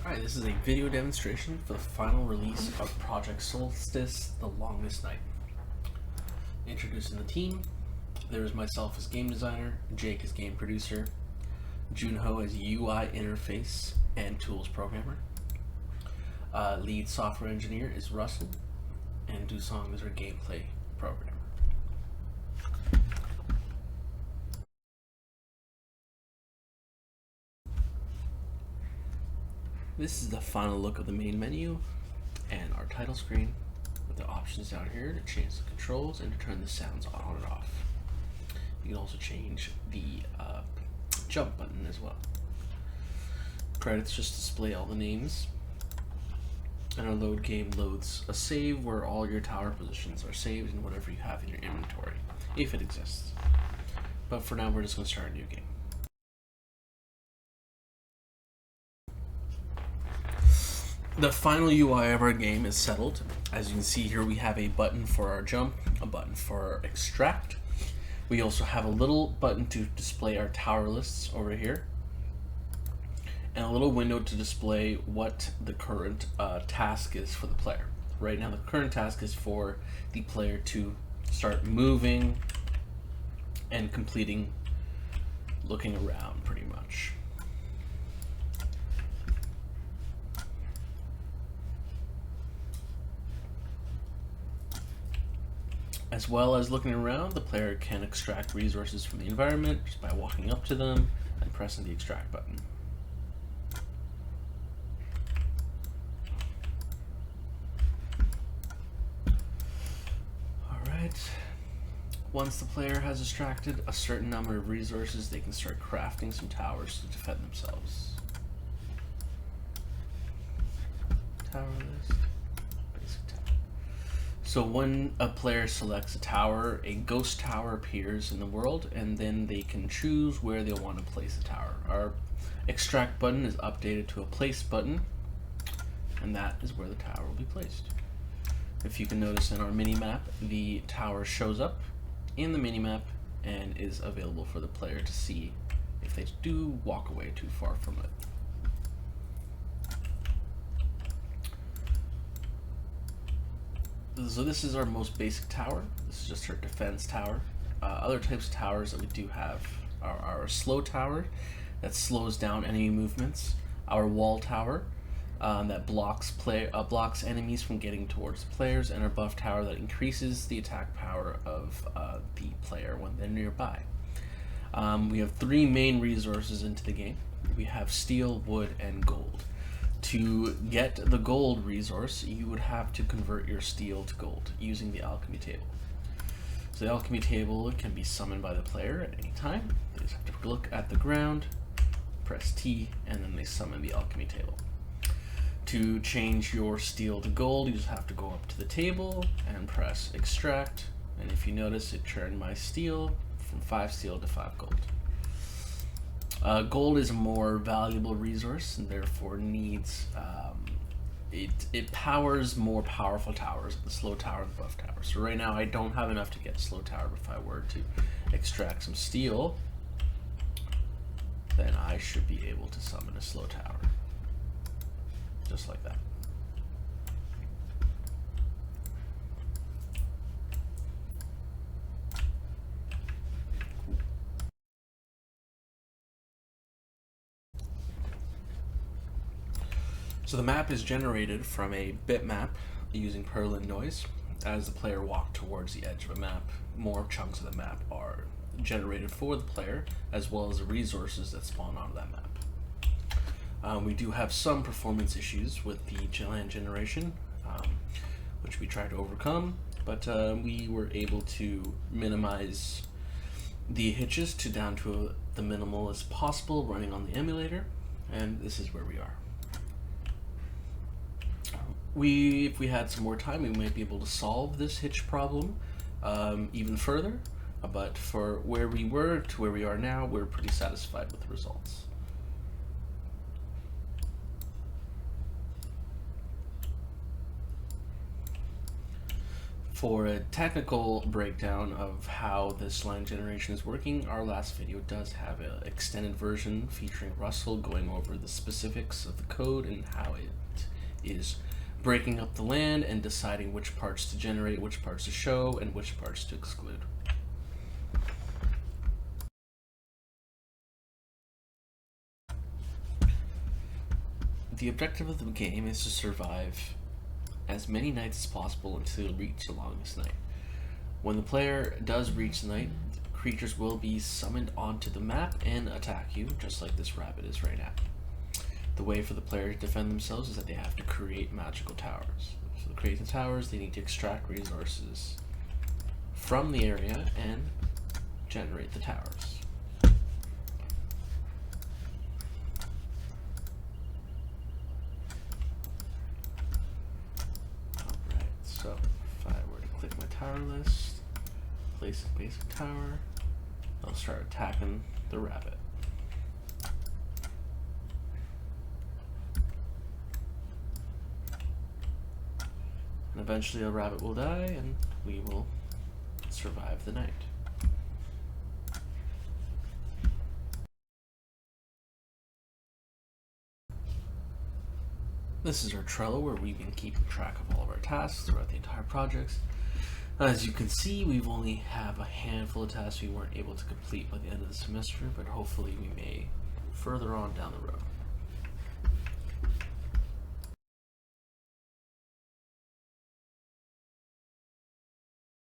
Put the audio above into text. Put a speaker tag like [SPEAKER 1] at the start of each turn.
[SPEAKER 1] Alright, this is a video demonstration for the final release of Project Solstice, The Longest Night. Introducing the team, there is myself as game designer, Jake as game producer, Junho as UI interface and tools programmer, lead software engineer is Russell, and Doosung is our gameplay programmer. This is the final look of the main menu and our title screen with the options down here to change the controls and to turn the sounds on and off. You can also change the jump button as well. Credits just display all the names, and our load game loads a save where all your tower positions are saved and whatever you have in your inventory, if it exists. But for now, we're just going to start a new game. The final UI of our game is settled. As you can see here, we have a button for our jump, a button for our extract. We also have a little button to display our tower lists over here, and a little window to display what the current task is for the player. Right now, the current task is for the player to start moving and completing, looking around pretty much. As well as looking around, the player can extract resources from the environment just by walking up to them and pressing the extract button. Alright, once the player has extracted a certain number of resources, they can start crafting some towers to defend themselves. Tower list. So when a player selects a tower, a ghost tower appears in the world, and then they can choose where they'll want to place the tower. Our extract button is updated to a place button, and that is where the tower will be placed. If you can notice in our mini-map, the tower shows up in the mini-map and is available for the player to see if they do walk away too far from it. So this is our most basic tower. This is just our defense tower. Other types of towers that we do have are our slow tower that slows down enemy movements, our wall tower that blocks enemies from getting towards the players, and our buff tower that increases the attack power of the player when they're nearby. We have three main resources into the game. We have steel, wood, and gold. To get the gold resource, you would have to convert your steel to gold using the alchemy table. So the alchemy table can be summoned by the player at any time. They just have to look at the ground, press T, and then they summon the alchemy table. To change your steel to gold, you just have to go up to the table and press extract, and if you notice, it turned my steel from 5 steel to 5 gold. Gold is a more valuable resource and therefore needs, it powers more powerful towers, the slow tower and the buff tower. So right now I don't have enough to get slow tower, but if I were to extract some steel, then I should be able to summon a slow tower. Just like that. So the map is generated from a bitmap using Perlin noise. As the player walks towards the edge of a map, more chunks of the map are generated for the player, as well as the resources that spawn onto that map. We do have some performance issues with the land generation, which we tried to overcome, but we were able to minimize the hitches down to the minimal as possible running on the emulator, and this is where we are. If we had some more time, we might be able to solve this hitch problem even further, but for where we were to where we are now, we're pretty satisfied with the results. For a technical breakdown of how this line generation is working, our last video does have an extended version featuring Russell going over the specifics of the code and how it is breaking up the land and deciding which parts to generate, which parts to show, and which parts to exclude. The objective of the game is to survive as many nights as possible until you reach the longest night. When the player does reach the night, creatures will be summoned onto the map and attack you, just like this rabbit is right now. The way for the player to defend themselves is that they have to create magical towers. So to create the towers, they need to extract resources from the area and generate the towers. So if I were to click my tower list, place a basic tower, I'll start attacking the rabbit. And eventually a rabbit will die and we will survive the night. This is our Trello where we've been keeping track of all of our tasks throughout the entire project. As you can see, we've only have a handful of tasks we weren't able to complete by the end of the semester, but hopefully we may further on down the road.